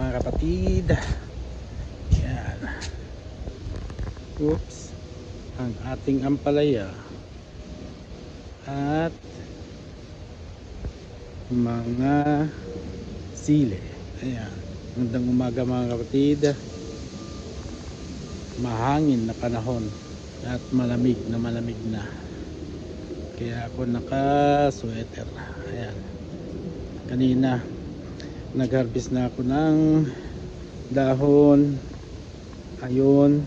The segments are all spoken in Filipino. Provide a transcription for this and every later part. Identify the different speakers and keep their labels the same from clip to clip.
Speaker 1: mga kapatid. Yan. Oops. Ang ating ampalaya at mga sili. Ayan. Magandang umaga mga kapatid. Mahangin na panahon at malamig na. Kaya ako naka-sweater. Ayan. Kanina nag-harvest na ako ng dahon. Ayun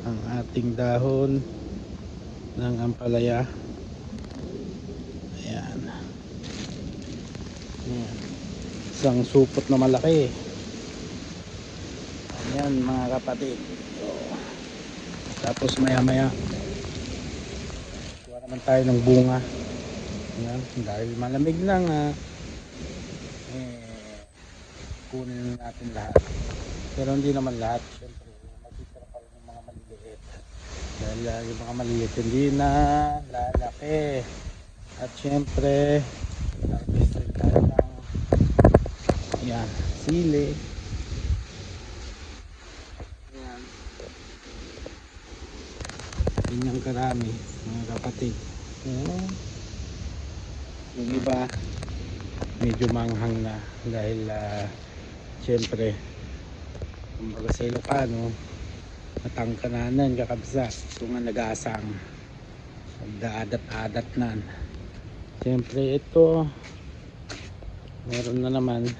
Speaker 1: ang ating dahon ng ampalaya. Ayan. Ayan. Isang supot na malaki. Ayan mga kapatid. So, tapos maya maya kuha naman tayo ng bunga. Ayan. Dahil malamig na nga, kunin natin lahat. Pero hindi naman lahat. Siyempre magtitira pa rin yung mga maliliit. Dahil yung mga maliliit hindi na lalaki. At siyempre harvest rin tayo ng yan, sili. Yan. Ganyang karami mga kapatid. Yung iba medyo manghang na dahil siyempre kumbaga sa Ilocano matangkananan kakabsa kung nga nag-aasang nagdaadat-adat nan. Siyempre ito meron na naman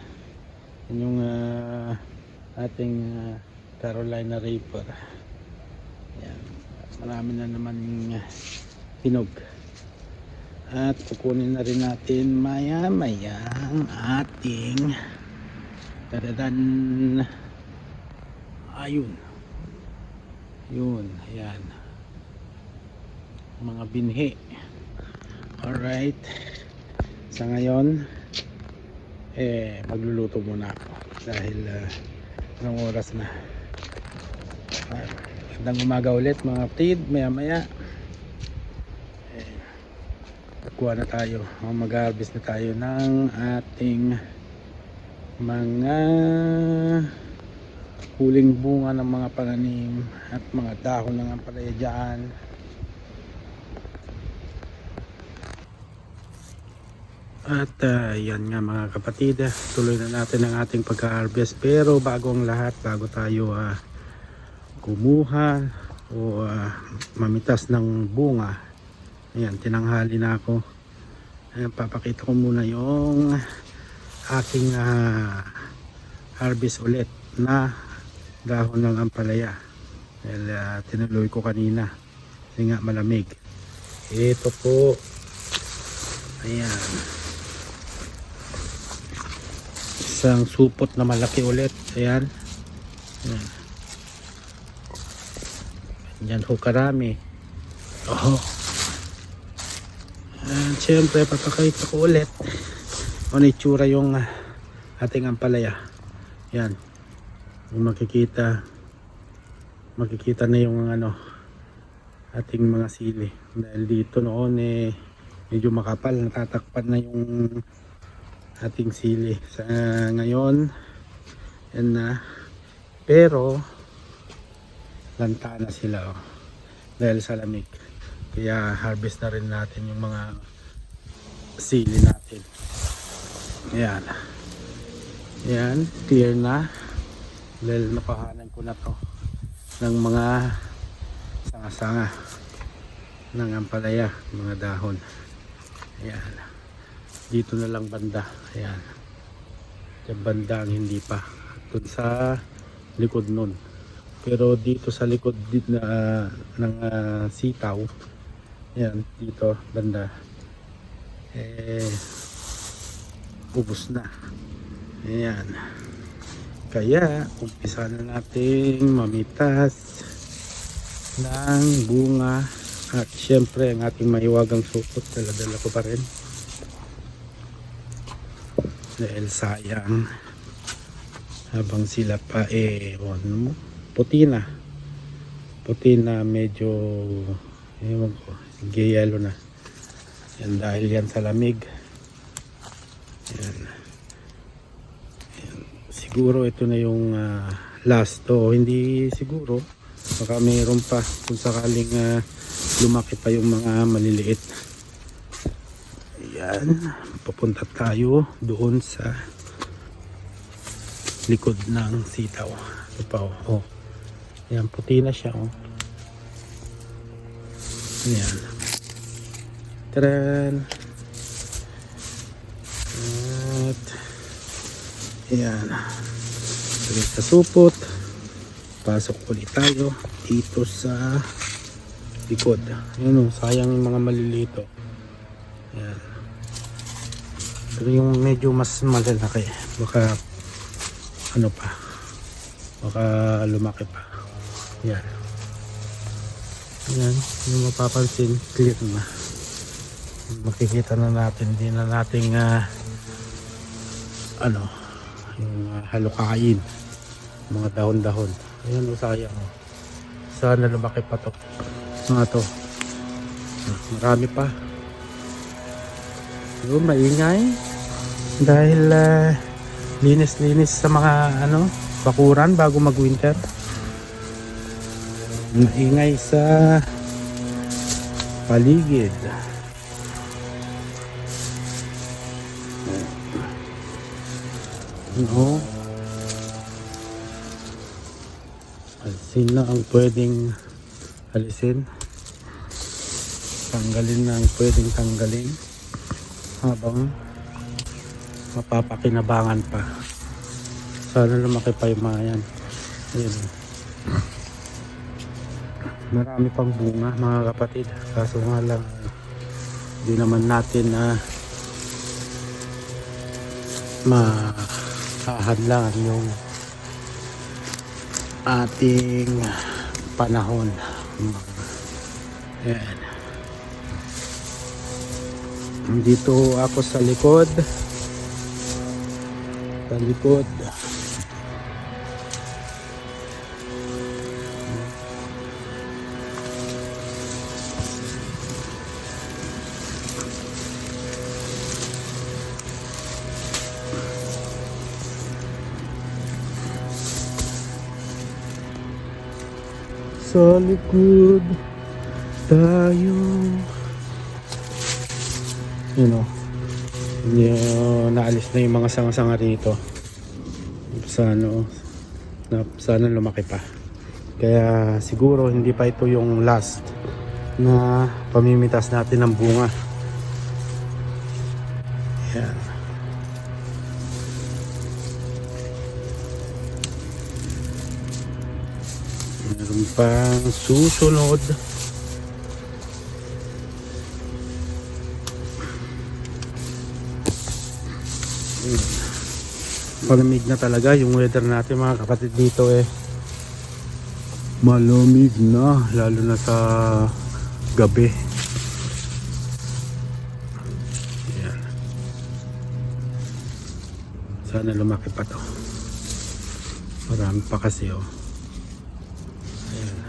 Speaker 1: yung ating Carolina Reaper. Yan. Marami na naman hinog. At kukunin na rin natin maya maya ang ating tadadan. Ayun. Yun. Ayan. Mga binhi. Alright. Sa ngayon magluluto muna ako dahil anong oras na. Magandang umaga ulit mga kapatid. Maya maya kuha na tayo, mag-harvest na tayo ng ating mga huling bunga ng mga pananim at mga dahon ng ampalaya dyan. At yan nga mga kapatid, tuloy na natin ang ating pagka-harvest. Pero bago ang lahat, bago tayo kumuha o mamitas ng bunga, ayan, tinanghali na ako. Ayan, papakita ko muna yung aking harvest ulit na dahon ng ampalaya. Dahil tinuloy ko kanina kasi nga malamig. Ito po, ayan, isang supot na malaki ulit. Ayan, ayan. Yan ho karami. And syempre papakita ko ulit ano itsura yung ating ampalaya. Yan, yung makikita na yung ating mga sili. Dahil dito noon medyo makapal, natatakpan na yung ating sili. Sa ngayon yan na, pero lanta na sila dahil sa lamig. Kaya harvest na rin natin yung mga sili natin. Ayan. Ayan, clear na. Dahil napahanan ko na to ng mga sanga-sanga ng ampalaya, mga dahon. Ayan. Dito na lang banda. Ayan. Yung banda ang hindi pa. Doon sa likod nun. Pero dito sa likod dito ng sitaw, yan, dito banda ubos na. Ayan. Kaya umpisa na nating mamitas ng bunga. At syempre ang ating mahiwagang supot dala-dala ko pa rin dahil sayang habang sila pa puti na medyo ewan ko, yellow na yan dahil yan sa lamig. Yan. Yan. siguro ito na yung last to. Hindi siguro, baka mayroon pa kung sakaling lumaki pa yung mga maliliit. Ayan, papunta tayo doon sa likod ng sitaw. Ito pa oh. Ayan, puti na siya oh. Ayan. Taran. At ayan. Sige sa supot. Pasok ulit tayo dito sa likod. Ayan oh, sayang yung mga malilito. Ayan. Pero yung medyo mas malalaki, baka ano pa, baka lumaki pa. Ayan. Ayan, yung mapapansin, clear na. Makikita na natin, hindi na nating ano, yung halukain, mga dahon-dahon. Ayan, sayang. Sana lumaki pa to. Mga to. Marami pa. Yung maingay. Dahil linis-linis sa mga ano, bakuran bago mag-winter. Maingay sa paligid. No. Alisin na ang pwedeng alisin. Tanggalin na ang pwedeng tanggalin. Habang mapapakinabangan pa. Sana lumaki pa yung mga yan. Ayan. Marami pang bunga mga kapatid. Kaso nga lang hindi naman natin mahadlangan yung ating panahon. Ayan. Dito ako sa likod. Sa likod. Sa likod tayo. You know, naalis na yung mga sanga-sanga rito. Sana lumaki pa. Kaya siguro hindi pa ito yung last na pamimitas natin ng bunga. Yan. Meron pang susunod. Malamig na talaga yung weather natin mga kapatid dito eh. Malamig na, lalo na sa gabi. Ayan. Sana lumaki pa to. Marami pa kasi oh. Ayan.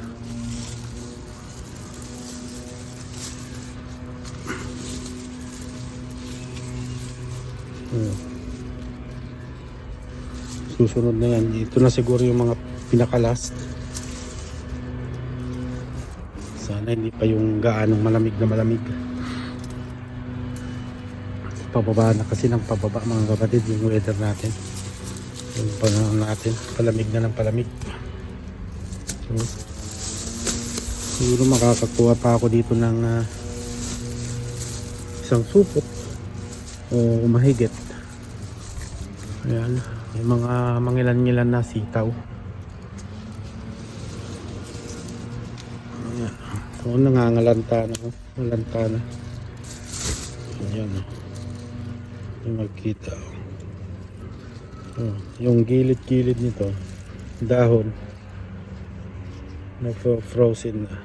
Speaker 1: Susunod na yan. Ito na siguro yung mga pinakalast. Sana hindi pa yung gaanong malamig na malamig. Pababa na kasi ng pababa mga kapatid yung weather natin. Yung panahon natin. Palamig na ng palamig. So, siguro makakakuha pa ako dito ng isang supot o mahigit. Ayan. May mga mangilan-ngilan na sitaw. Ayan. So, nangangalanta na. Ngalanta na. Ayan. Yung magkita. Yung gilid-gilid nito. Dahon. Nag-frozen na.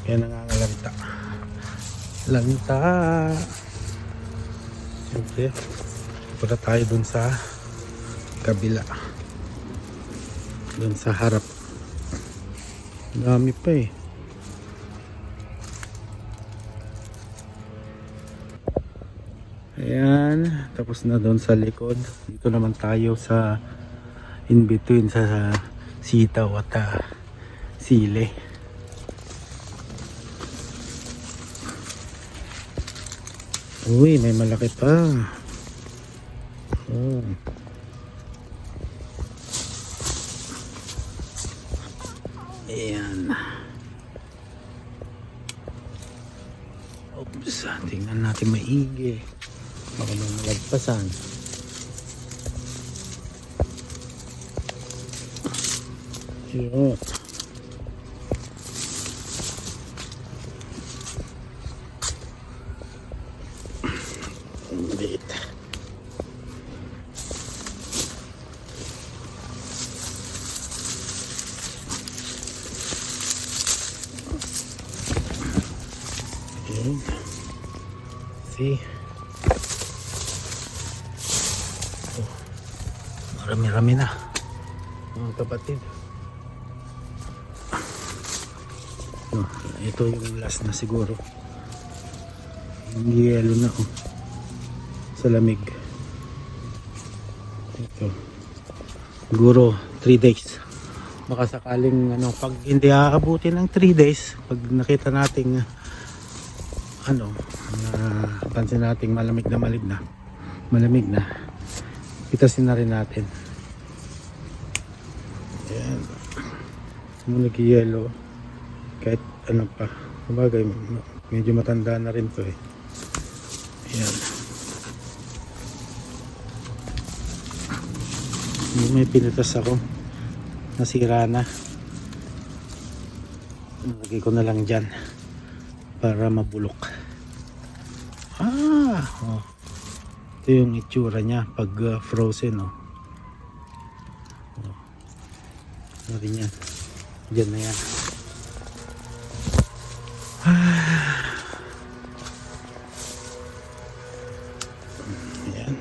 Speaker 1: Kaya nangangalanta. Lanta. Okay. Punta tayo dun sa kabila, dun sa harap. Dami pa eh. Ayan, tapos na doon sa likod. Dito naman tayo sa in between sa sitaw at sili. Uy, may malaki pa. Oh. Ayan. Oops, tingnan natin maigi. Baka may malagpasan. Yun. Maliit. Okay. See? Oh, marami-rami na mga kapatid. Oh, ito yung last na siguro. Yung yellow na oh. Sa lamig. Ito. Siguro 3 days. Baka sakaling ano, pag hindi aabutin ng 3 days, pag nakita nating pansin nating malamig na, pitasin na rin natin. Ayan. Yung nag-yellow, kahit ano pa, sabagay, medyo matanda na rin to eh. Ayan. May pinitas ako, nasira na. Lagay ko na lang dyan para mabulok. Oh. Ito yung itsura niya pag frozen oh. Ano rin yan, dyan na yan. Ayan.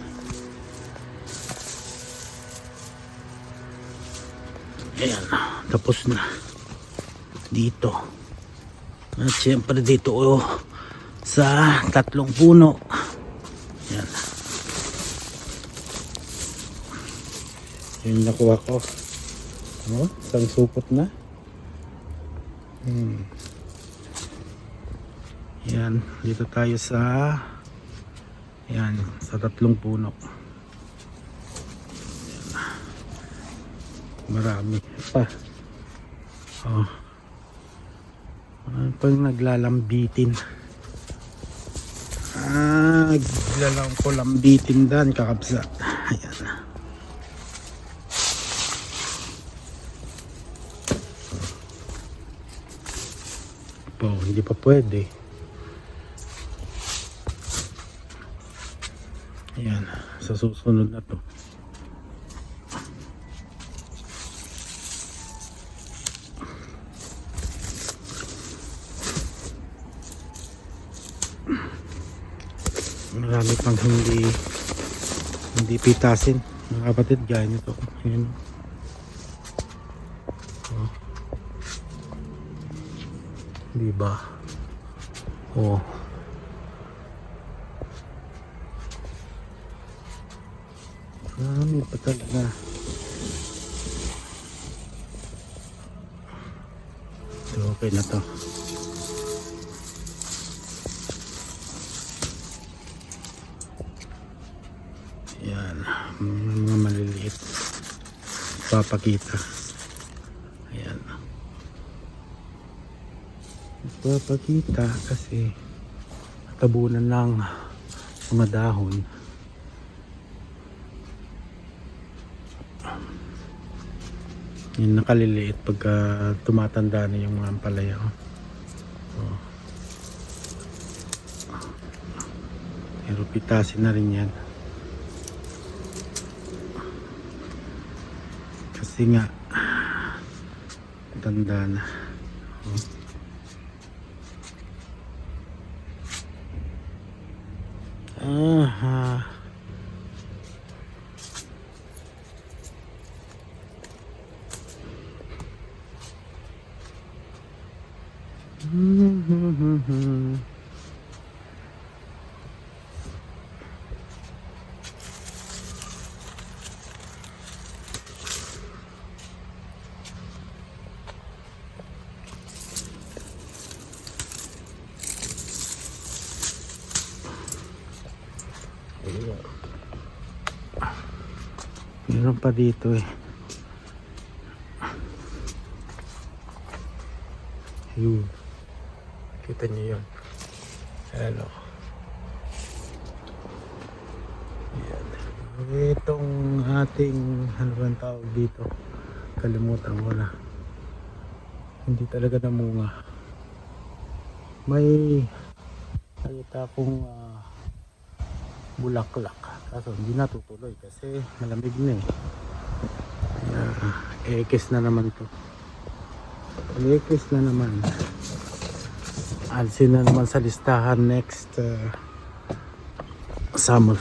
Speaker 1: Ayan, tapos na dito. At syempre dito oh, sa 3 puno. Ayan. Yung nakuha ko. Oh, isang supot na. Ayan, dito tayo sa sa 3 puno. Marami pa. Oh. Pag naglalambitin. Naglalang ko lambitin dan kakabsa. Ayan. Po, hindi pa pwede. Ayan, sa susunod na to. Marami pang hindi pitasin mga kapatid, gaya nito. Ayan. Oh. Diba? Oh. Marami pa talaga. So, okay na to. Yan, mga maliliit papakita. Ayan, papakita kasi tabunan ng mga dahon. Yung nakaliliit pagka tumatanda na yung mga ampalaya. Oh. Pero pitasin na rin yan. Kasi nga tanda na. Oh. Meron pa dito eh. Yun. Kita niyo yun. Ayan o. Ayan. Itong ating, ano bang tawag dito? Kalimutan ko na. Hindi talaga namunga. May nakita akong bulaklak. Kaso hindi natutuloy kasi malamig na eh. Ekes na naman to. Ekes na naman. Alsin na naman sa listahan next summer.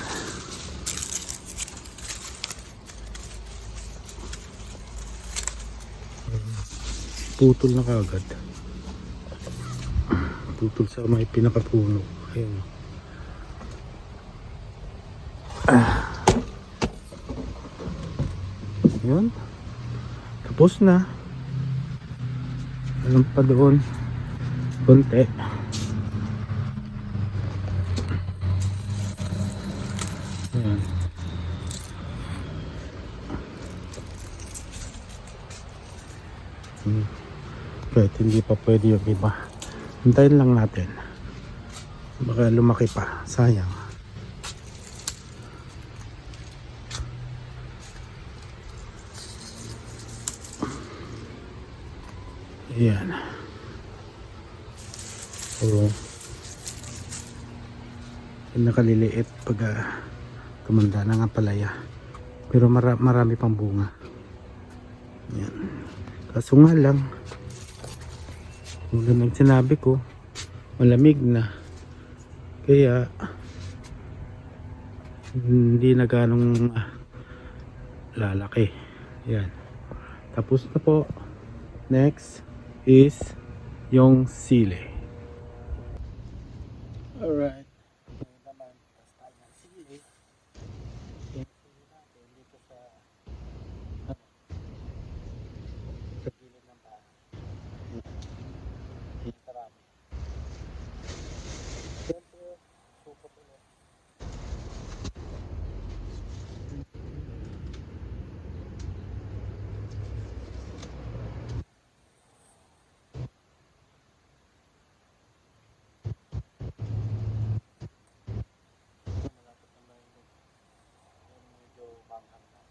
Speaker 1: Putol na kagad. Putol sa may pinakapuno. Ayun. Yun. Tapos na. Alam pa doon. Konti. Ayan. Kahit hindi pa pwede yung iba. Hintayin lang natin. Baka lumaki pa. Sayang. Ayan. So, nakaliliit pag tumanda na nga palaya. Pero marami pang bunga. Ayan. Kaso nga lang, yung sinabi ko, malamig na. Kaya, hindi na ganong lalaki. Ayan. Tapos na po. Next is yung sili. Alright. Ngayon naman, tapos tayo ng sili. Yung sili natin dito sa gilid ng bahay. Yung marami. Siyempre, supot ulit. Malapit na may medyo manghang na.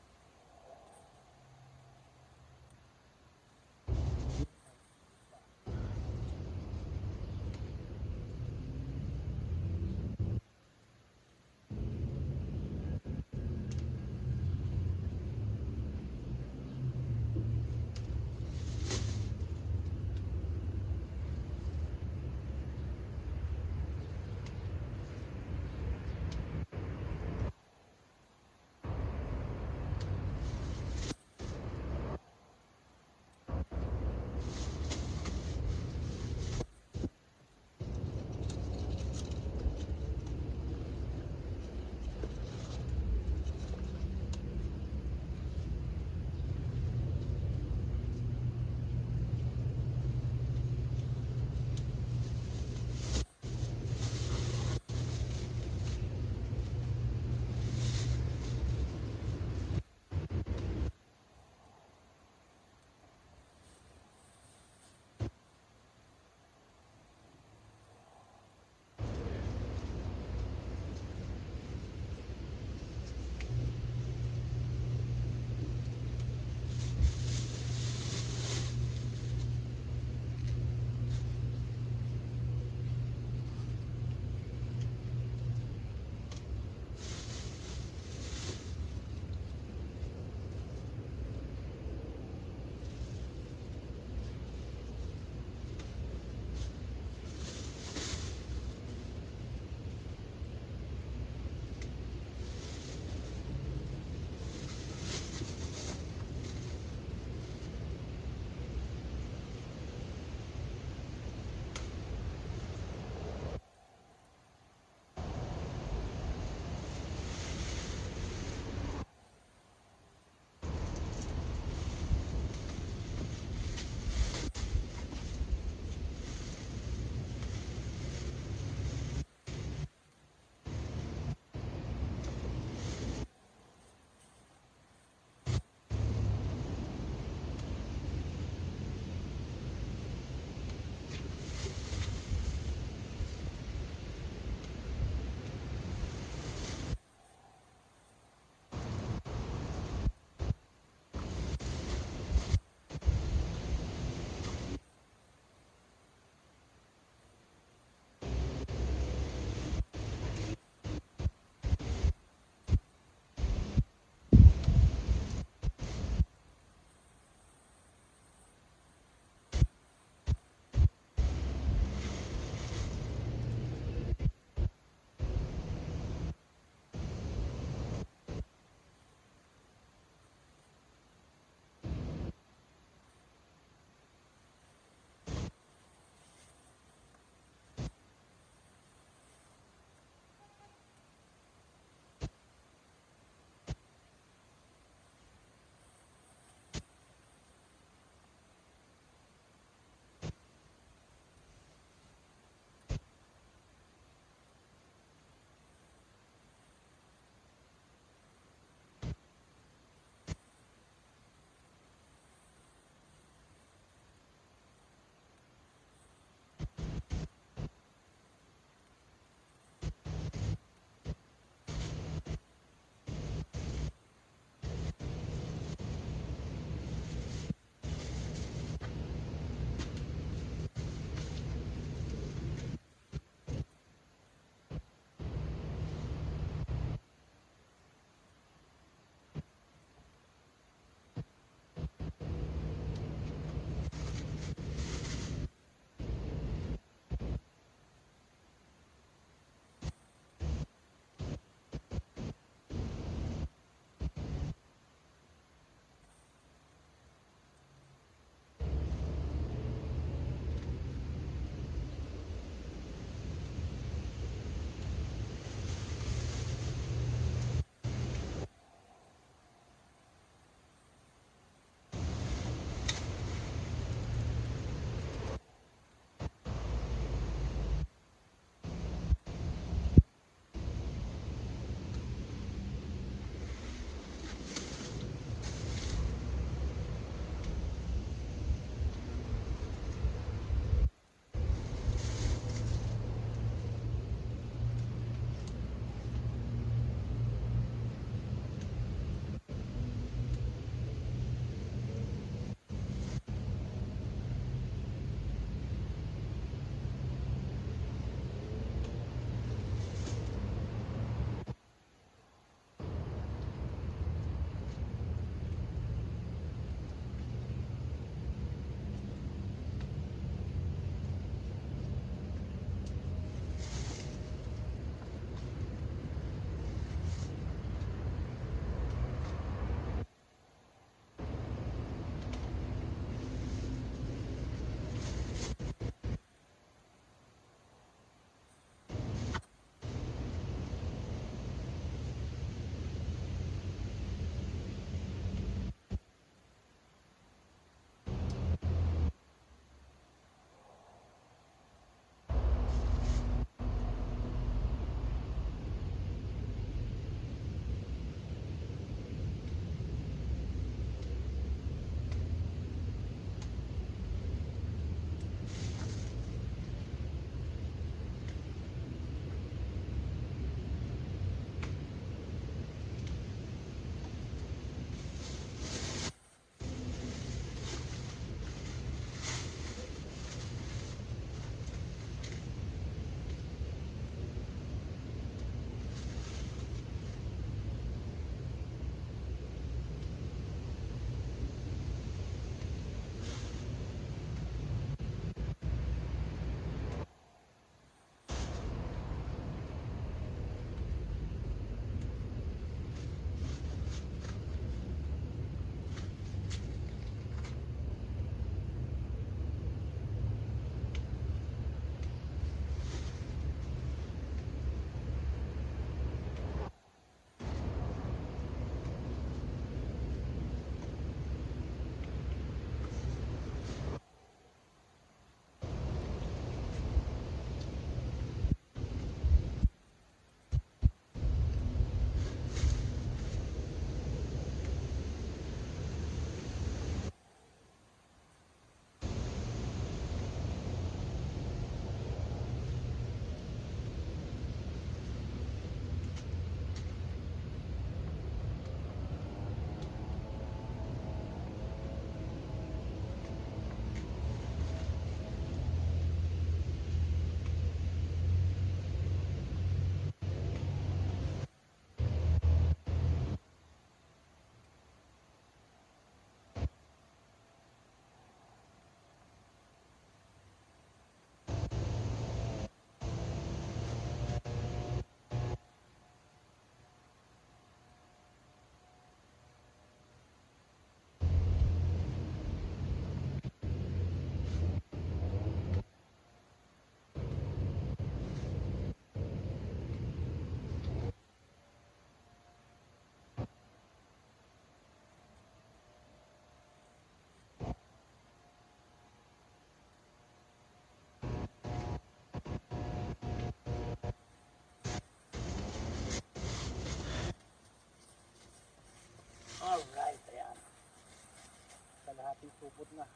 Speaker 1: supot na.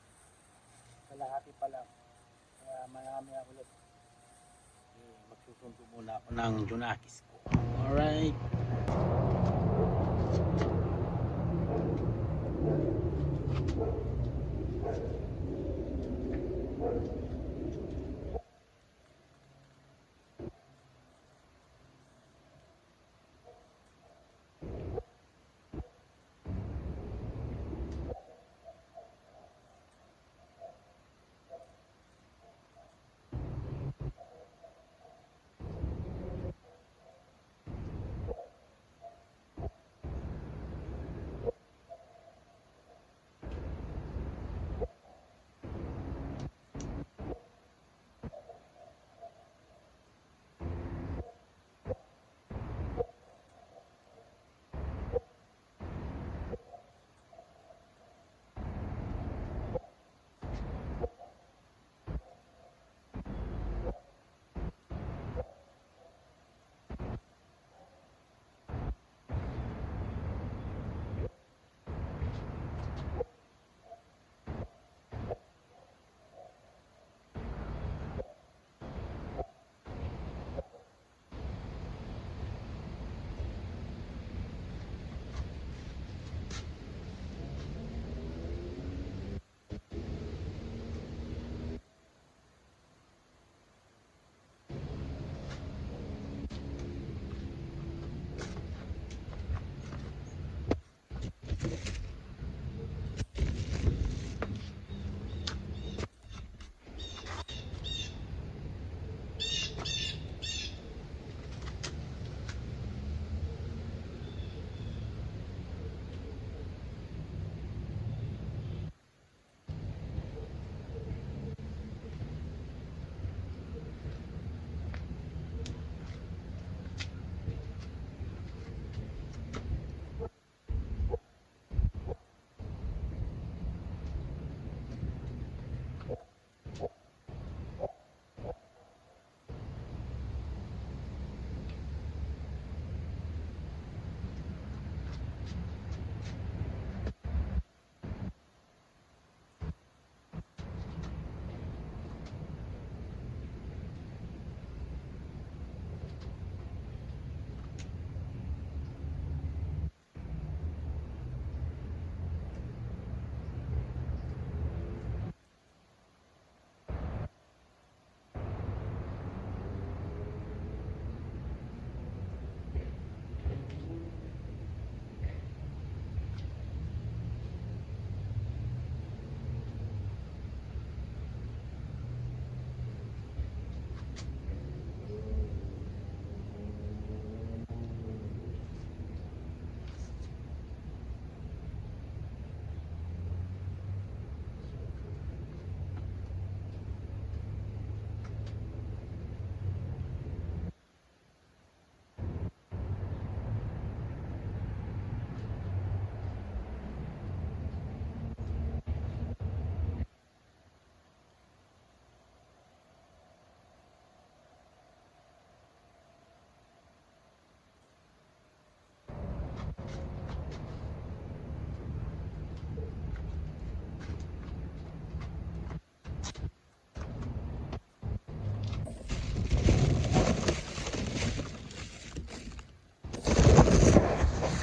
Speaker 1: Kalahati pa lang. Kaya maya ulit. Magsusundo muna ako ng Junakis ko. Alright.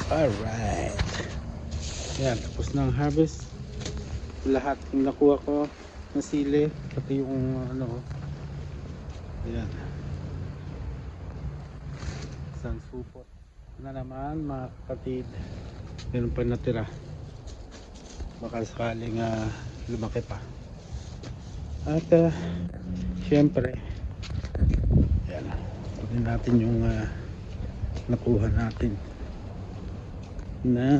Speaker 1: Alright. Yan, tapos na ang harvest. Lahat yung nakuha ko na sili, pati yung ano. Ayan. Isang supot na naman mga kapatid. Meron pa natira. Baka sakaling lumaki pa. At syempre, ayan, pagin natin yung nakuha natin na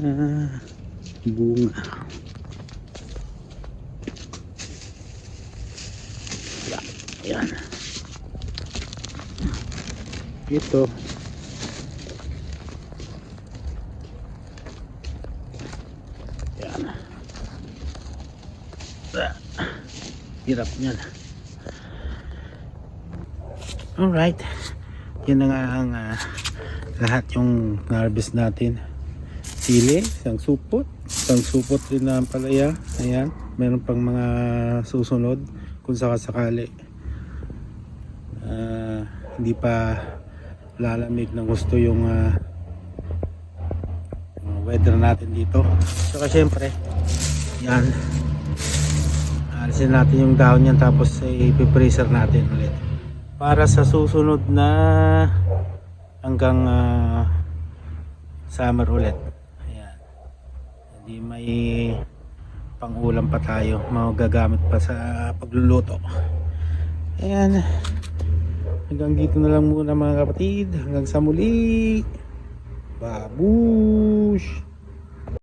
Speaker 1: bunga. Yan. Ito. Yan. Hirap niyan. Alright. Yan na nga ang lahat yung harvest natin. sili, isang supot din na palaya. Ayan, meron pang mga susunod kung sakasakali hindi pa lalamig ng gusto yung weather natin dito. Saka syempre yan, alisin natin yung dahon yan, tapos ipipreser natin ulit para sa susunod na hanggang summer ulit. Ayan, hindi may pangulam pa tayo, magagamit pa sa pagluluto. Ayan, hanggang dito na lang muna mga kapatid, hanggang sa muli. Babush!